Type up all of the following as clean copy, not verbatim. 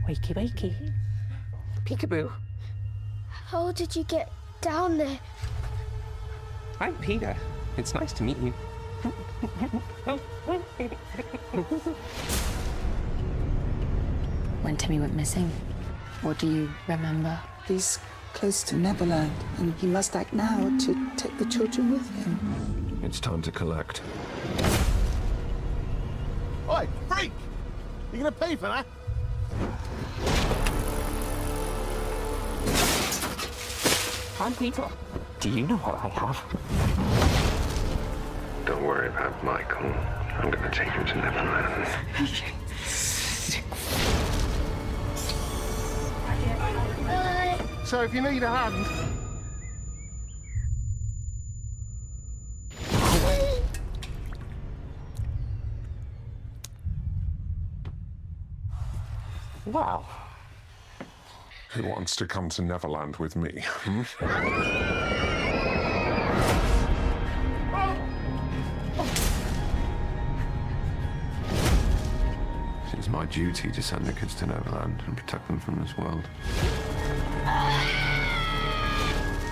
Wakey, wakey. Peekaboo. How did you get down there? I'm Peter. It's nice to meet you. When Timmy went missing, what do you remember? He's close to Neverland, and he must act now to take the children with him. It's time to collect. Oi, freak! You gonna pay for that? I'm Peter. Do you know what I have? Don't worry about Michael. I'm gonna take him to Neverland. So if you need a hand... Wow. Who wants to come to Neverland with me? It's my duty to send the kids to Neverland and protect them from this world.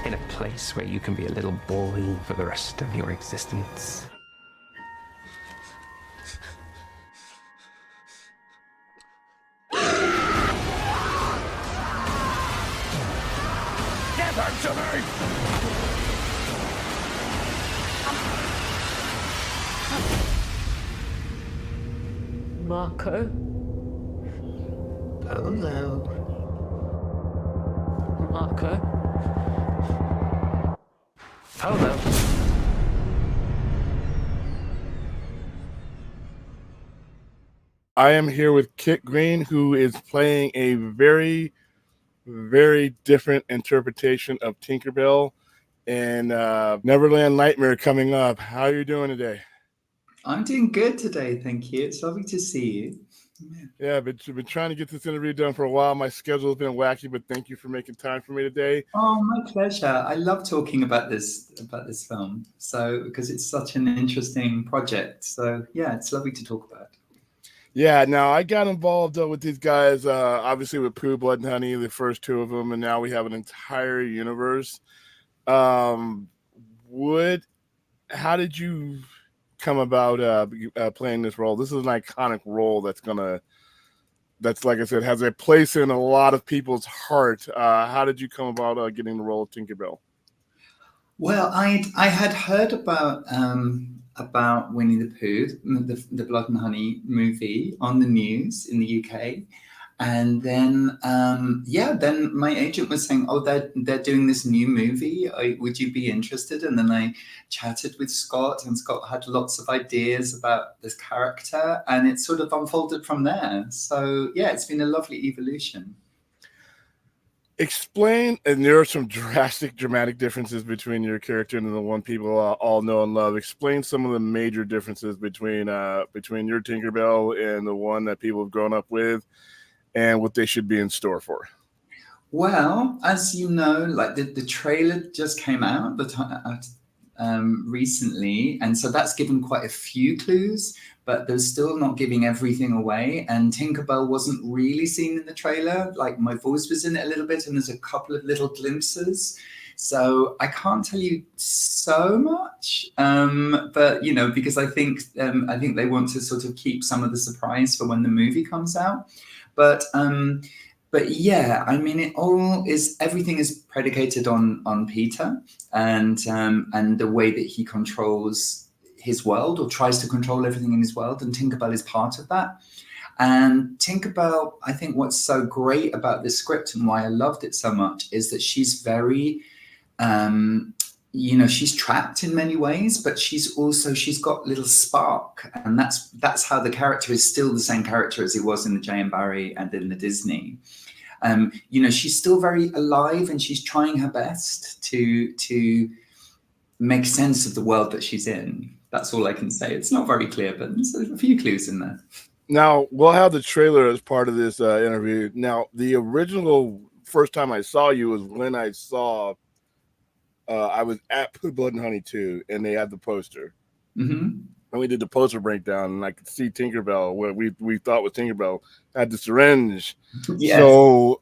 In a place where you can be a little boy for the rest of your existence. Get her to me! Marco? Hello. Marco? Hello. I am here with Kit Green, who is playing a very, very different interpretation of Tinkerbell and Neverland Nightmare coming up. How are you doing today? I'm doing good today, thank you. It's lovely to see you. Yeah, but you've been trying to get this interview done for a while. My schedule's been wacky, but thank you for making time for me today. Oh, my pleasure. I love talking about this film. So because it's such an interesting project. So yeah, it's lovely to talk about. Yeah, now I got involved with these guys, obviously with Pooh, Blood, and Honey, the first two of them, and now we have an entire universe. How did you come about playing this role? This is an iconic role that's like I said, has a place in a lot of people's heart. How did you come about getting the role of Tinkerbell? Well, I had heard about Winnie the Pooh, the Blood and Honey movie on the news in the UK. And then, then my agent was saying, "Oh, they're doing this new movie. Would you be interested?" And then I chatted with Scott, and Scott had lots of ideas about this character, and it sort of unfolded from there. So yeah, it's been a lovely evolution. Explain, and there are some dramatic differences between your character and the one people all know and love. Explain some of the major differences between your Tinkerbell and the one that people have grown up with, and what they should be in store for. Well, as you know, like the trailer just came out recently, and so that's given quite a few clues, but they're still not giving everything away. And Tinkerbell wasn't really seen in the trailer. Like my voice was in it a little bit, and there's a couple of little glimpses. So I can't tell you so much, but you know, because I think they want to sort of keep some of the surprise for when the movie comes out. But yeah, I mean, everything is predicated on Peter and the way that he controls his world, or tries to control everything in his world, and Tinkerbell is part of that. And Tinkerbell, I think what's so great about this script and why I loved it so much is that she's very, she's trapped in many ways, but she's got little spark, and that's how the character is still the same character as he was in the J.M. Barrie and in the Disney. She's still very alive, and she's trying her best to make sense of the world that she's in. That's all I can say. It's not very clear, but there's a few clues in there. Now, we'll have the trailer as part of this interview. Now, the original first time I saw you was when I saw I was at Pooh, Blood and Honey 2, and they had the poster. Mm-hmm. and we did the poster breakdown, and I could see Tinkerbell, what we thought was Tinkerbell, had the syringe. Yes. So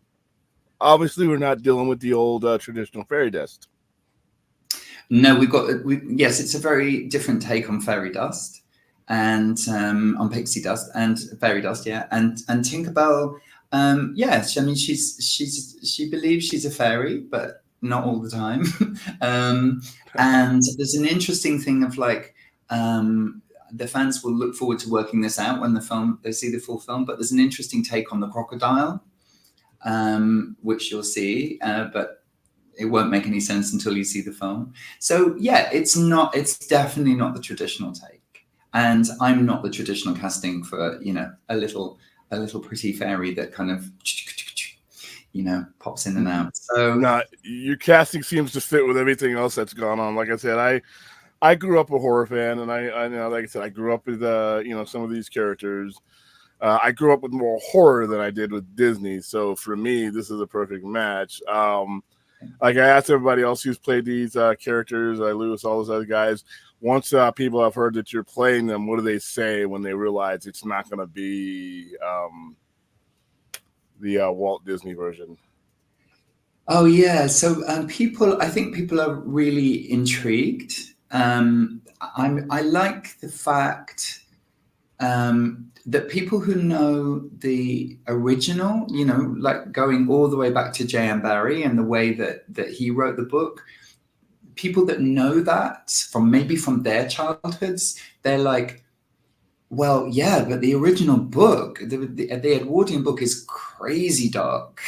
obviously we're not dealing with the old traditional fairy dust. No, yes, it's a very different take on fairy dust and on pixie dust and fairy dust, yeah. And Tinkerbell, yes, I mean she believes she's a fairy, but not all the time. And there's an interesting thing of like the fans will look forward to working this out when they see the full film, but there's an interesting take on the crocodile, which you'll see, but it won't make any sense until you see the film. So yeah, it's definitely not the traditional take. And I'm not the traditional casting for, a little pretty fairy that kind of, pops in and out. So no, your casting seems to fit with everything else that's gone on. Like I said, I grew up a horror fan, and I like I said, I grew up with some of these characters. I grew up with more horror than I did with Disney. So for me, this is a perfect match. Like I asked everybody else who's played these characters, Lewis, all those other guys, once people have heard that you're playing them, what do they say when they realize it's not going to be the Walt Disney version? Oh yeah, so I think people are really intrigued. I like the fact that people who know the original, like going all the way back to J.M. Barrie and the way that he wrote the book, people that know that from their childhoods, they're like, well, yeah, but the original book, the Edwardian book is crazy dark.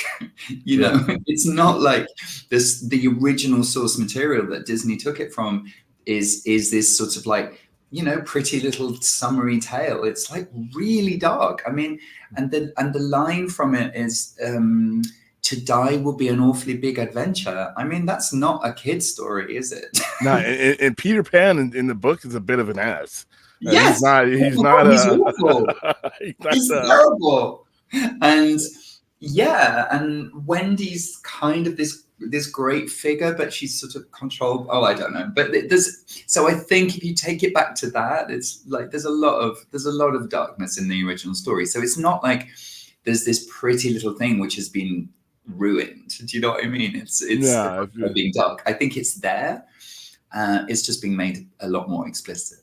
It's not like this. The original source material that Disney took it from is this sort of like, pretty little summary tale. It's like really dark. I mean, and the line from it is, to die will be an awfully big adventure. I mean, that's not a kid's story, is it? No, and Peter Pan in the book is a bit of an ass. Yes, he's not. He's awful. He's terrible. And yeah, and Wendy's kind of this great figure, but she's sort of controlled. Oh, I don't know. But so I think if you take it back to that, it's like there's a lot of darkness in the original story. So it's not like there's this pretty little thing which has been ruined. Do you know what I mean? It's being dark. I think it's there. It's just being made a lot more explicit.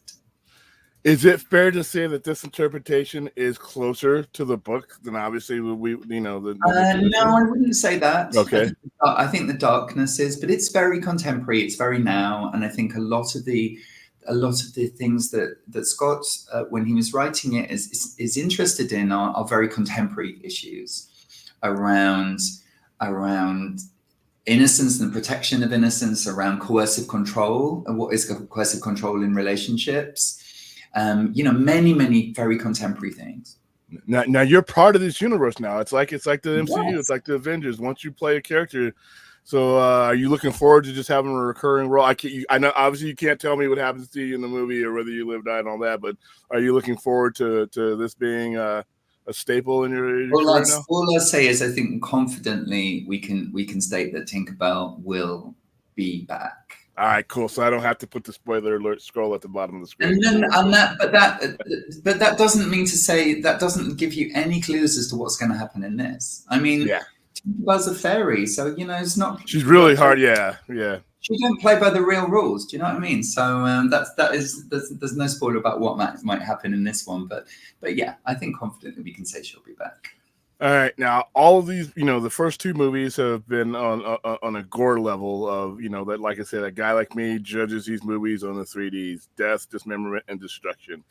Is it fair to say that this interpretation is closer to the book than obviously no, I wouldn't say that. Okay. I think the darkness is, but it's very contemporary. It's very now, and I think a lot of the things that Scott, when he was writing it, is interested in are very contemporary issues around innocence and the protection of innocence, around coercive control, and what is coercive control in relationships. Many very contemporary things. Now you're part of this universe now. It's like the MCU. Yes. It's like the Avengers. Once you play a character, so are you looking forward to just having a recurring role? I know obviously you can't tell me what happens to you in the movie or whether you live, die, and all that. But are you looking forward to this being a staple in your career now? All I'll say is I think confidently we can state that Tinkerbell will be back. All right, cool. So I don't have to put the spoiler alert scroll at the bottom of the screen. But that doesn't mean to say, that doesn't give you any clues as to what's going to happen in this. I mean, yeah, Tinkerbell's a fairy, so it's not. She's really hard. Yeah. She don't play by the real rules. Do you know what I mean? So there's no spoiler about what might happen in this one, but yeah, I think confidently we can say she'll be back. All right, now all of these, the first two movies have been on a gore level of, that, like I said, a guy like me judges these movies on the 3Ds: death, dismemberment, and destruction.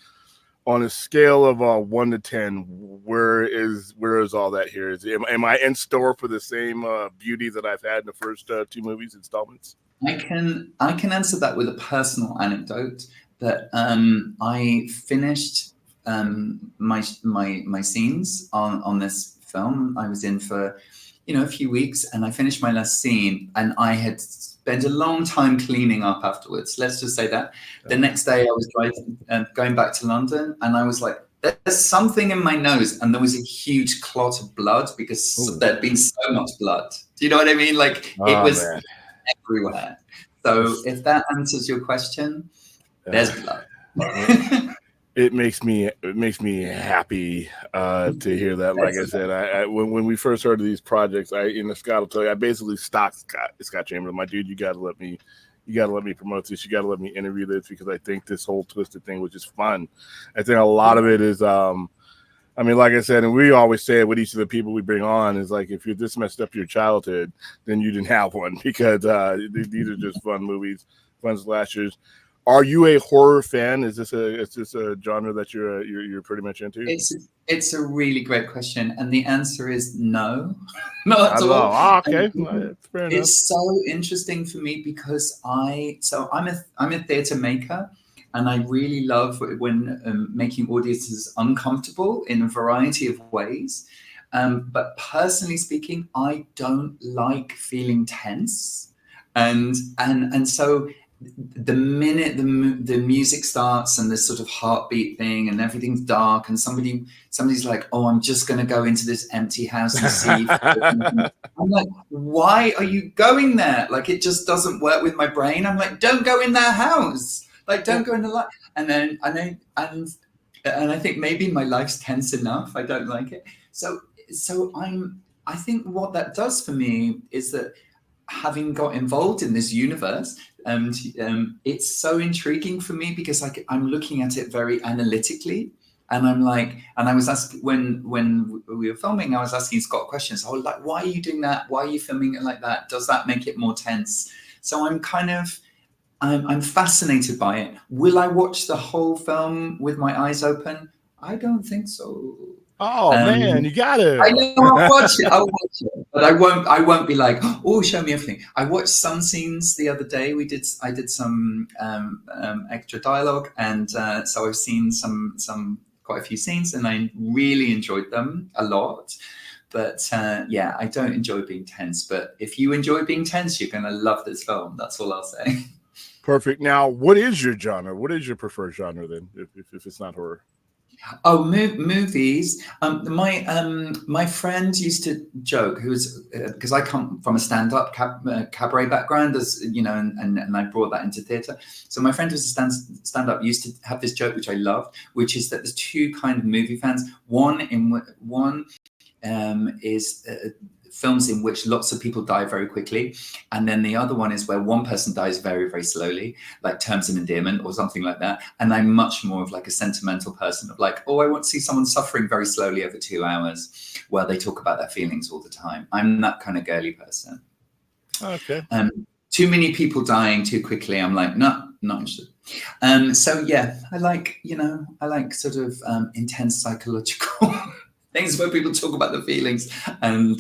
On a scale of 1 to 10, where is all that here? Am I in store for the same beauty that I've had in the first two movies installments? I can answer that with a personal anecdote that I finished my scenes on this film. I was in for a few weeks, and I finished my last scene, and I had spent a long time cleaning up afterwards. Let's just say that. The next day I was driving going back to London, and I was like, there's something in my nose, and there was a huge clot of blood because there'd been so much blood. Do you know what I mean? Like it was everywhere. So if that answers your question, there's blood. It makes me happy to hear that. Like I said, when we first heard of these projects, Scott will tell you, I basically stalked Scott Chambers. My dude, you gotta let me promote this. You gotta let me interview this because I think this whole Twisted thing was just fun. I think a lot of it is, I mean, like I said, and we always say it with each of the people we bring on is like, if you just messed up your childhood, then you didn't have one because these are just fun movies, fun slashers. Are you a horror fan? Is this a genre that you're pretty much into? It's a really great question, and the answer is no, not at I all. know. Oh, okay, fair enough. It's so interesting for me because I'm a theatre maker, and I really love when making audiences uncomfortable in a variety of ways. But personally speaking, I don't like feeling tense, and so the minute the music starts and this sort of heartbeat thing and everything's dark and somebody's like, oh, I'm just going to go into this empty house and see. I'm like, why are you going there? Like, it just doesn't work with my brain. I'm like, don't go in that house. Like, don't go in the light. And I think maybe my life's tense enough. I don't like it. So I think what that does for me is that having got involved in this universe, and it's so intriguing for me because I'm looking at it very analytically, and I'm like, and I was asking when we were filming, I was asking Scott questions. Oh, like, why are you doing that? Why are you filming it like that? Does that make it more tense? So I'm fascinated by it. Will I watch the whole film with my eyes open? I don't think so. Oh man, you got it. I know, I'll watch it, but I won't be like, oh, show me everything. I watched some scenes the other day. I did some extra dialogue, and so I've seen quite a few scenes, and I really enjoyed them a lot. But yeah, I don't enjoy being tense. But if you enjoy being tense, you're going to love this film. That's all I'll say. Perfect. Now, what is your genre? What is your preferred genre then, if it's not horror? Oh, movies. My friend used to joke, because I come from a stand-up cabaret background, as you know, and I brought that into theatre. So my friend who's a stand-up used to have this joke, which I loved, which is that there's two kind of movie fans. One is films in which lots of people die very quickly, and then the other one is where one person dies very, very slowly, like Terms of Endearment or something like that. And I'm much more of like a sentimental person of like, oh, I want to see someone suffering very slowly over 2 hours where they talk about their feelings all the time. I'm that kind of girly person. Okay. Too many people dying too quickly, I'm like, no, not interested. So yeah, I like sort of intense psychological things where people talk about the feelings, and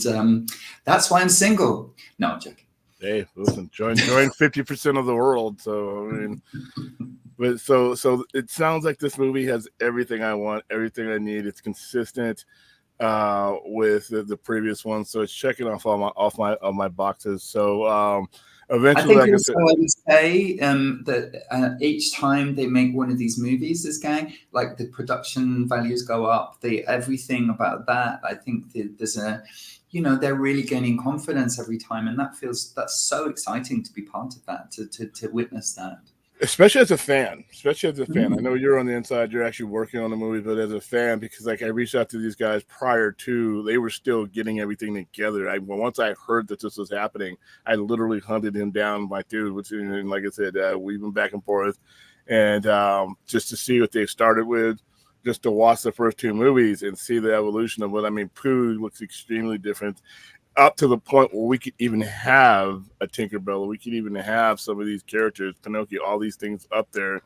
that's why I'm single. No, I'm joking. Hey, listen, join 50% of the world. So I mean, but so it sounds like this movie has everything I want, everything I need. It's consistent with the previous one, so it's checking off all my boxes. So eventually, I think also I would say that each time they make one of these movies, this gang, like the production values go up. Everything about that, I think there's they're really gaining confidence every time, and that's so exciting to be part of that, to witness that. Especially as a fan. I know you're on the inside, you're actually working on the movie, but as a fan, because like I reached out to these guys prior to, they were still getting everything together. Once I heard that this was happening, I literally hunted him down, my dude, and like I said, we've been back and forth, and just to see what they started with, just to watch the first two movies and see the evolution of what, I mean, Pooh looks extremely different, up to the point where we could even have a Tinkerbell, we could even have some of these characters, Pinocchio, all these things up there.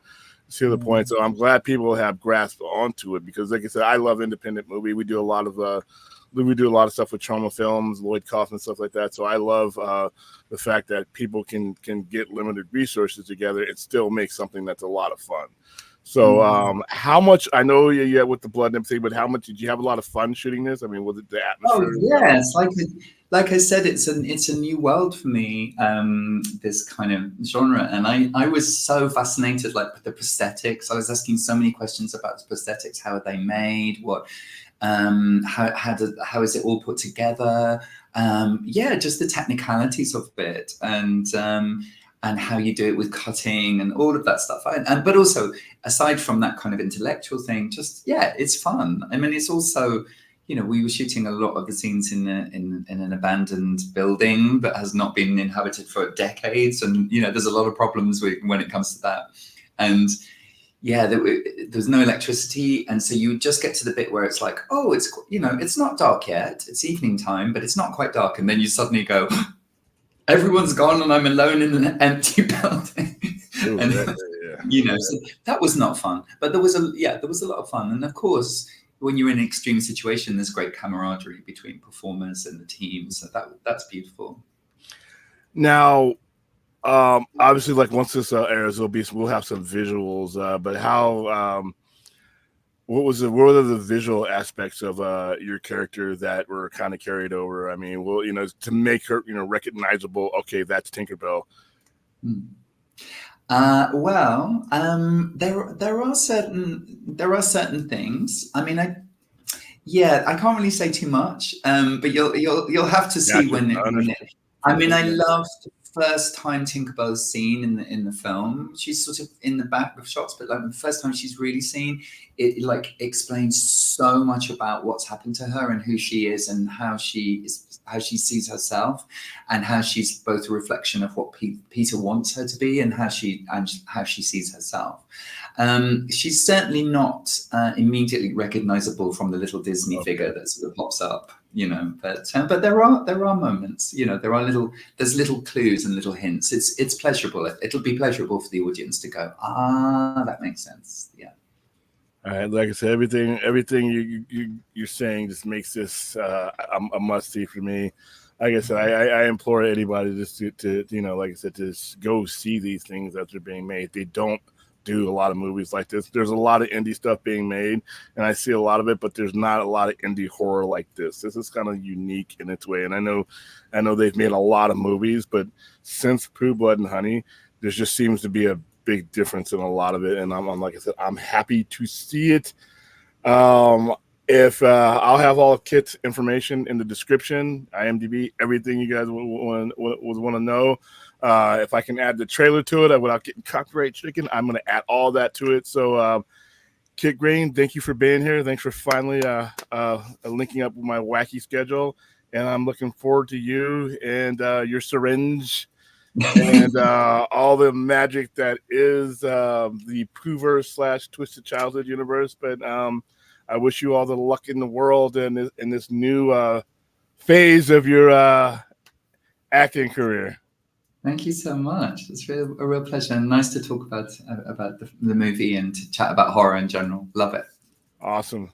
See the point. So I'm glad people have grasped onto it, because, like I said, I love independent movie. We do a lot of stuff with Trauma Films, Lloyd Kaufman, stuff like that. So I love the fact that people can get limited resources together and still make something that's a lot of fun. So how much, I know you with the blood and everything, but how much did you have a lot of fun shooting this? I mean, was it the atmosphere? Oh yeah, it's like I said, it's a new world for me, this kind of genre, and I was so fascinated, like, with the prosthetics. I was asking so many questions about the prosthetics. How are they made? What, how is it all put together? Yeah, just the technicalities of it, and and how you do it with cutting and all of that stuff. But also, aside from that kind of intellectual thing, just it's fun. I mean, it's also, we were shooting a lot of the scenes in an abandoned building that has not been inhabited for decades, and there's a lot of problems when it comes to that. And there's no electricity, and so you just get to the bit where it's like, oh, it's not dark yet. It's evening time, but it's not quite dark, and then you suddenly go, everyone's gone, and I'm alone in an empty building. Ooh, And yeah. so that was not fun. But there was a lot of fun, and of course, when you're in an extreme situation, there's great camaraderie between performers and the team. So that's beautiful. Now, obviously, like once this airs, we'll have some visuals. But how? What were the visual aspects of your character that were kind of carried over? I mean, well, to make her recognizable. Okay, that's Tinkerbell. There are certain things. I mean, I can't really say too much. But you'll have to see when it. I mean, I loved the first time Tinkerbell's seen in the film. She's sort of in the back of shots, but like the first time she's really seen, it like explains so much about what's happened to her and who she is and how she sees herself, and how she's both a reflection of what Peter wants her to be and how she sees herself. She's certainly not immediately recognizable from the little Disney figure that sort of pops up, but there are moments, there's little clues and little hints. It's pleasurable. It'll be pleasurable for the audience to go, that makes sense. Yeah. All right, like I said, everything you're saying just makes this a must see for me. Like I said, I implore anybody just to like I said, to go see these things as they're being made. They don't do a lot of movies like this. There's a lot of indie stuff being made, and I see a lot of it, but there's not a lot of indie horror like this. This is kind of unique in its way, and I know they've made a lot of movies, but since Pooh, Blood, and Honey, there just seems to be a big difference in a lot of it, and I'm like I said, I'm happy to see it. If I'll have all Kit's information in the description, IMDb, everything you guys would want to know. If I can add the trailer to it without getting copyright stricken, I'm going to add all that to it. So, Kit Green, thank you for being here. Thanks for finally linking up with my wacky schedule, and I'm looking forward to you and your syringe and all the magic that is the Poohverse / Twisted Childhood universe. But I wish you all the luck in the world and in this new phase of your acting career. Thank you so much. It's a real pleasure, and nice to talk about the movie and to chat about horror in general. Love it. Awesome.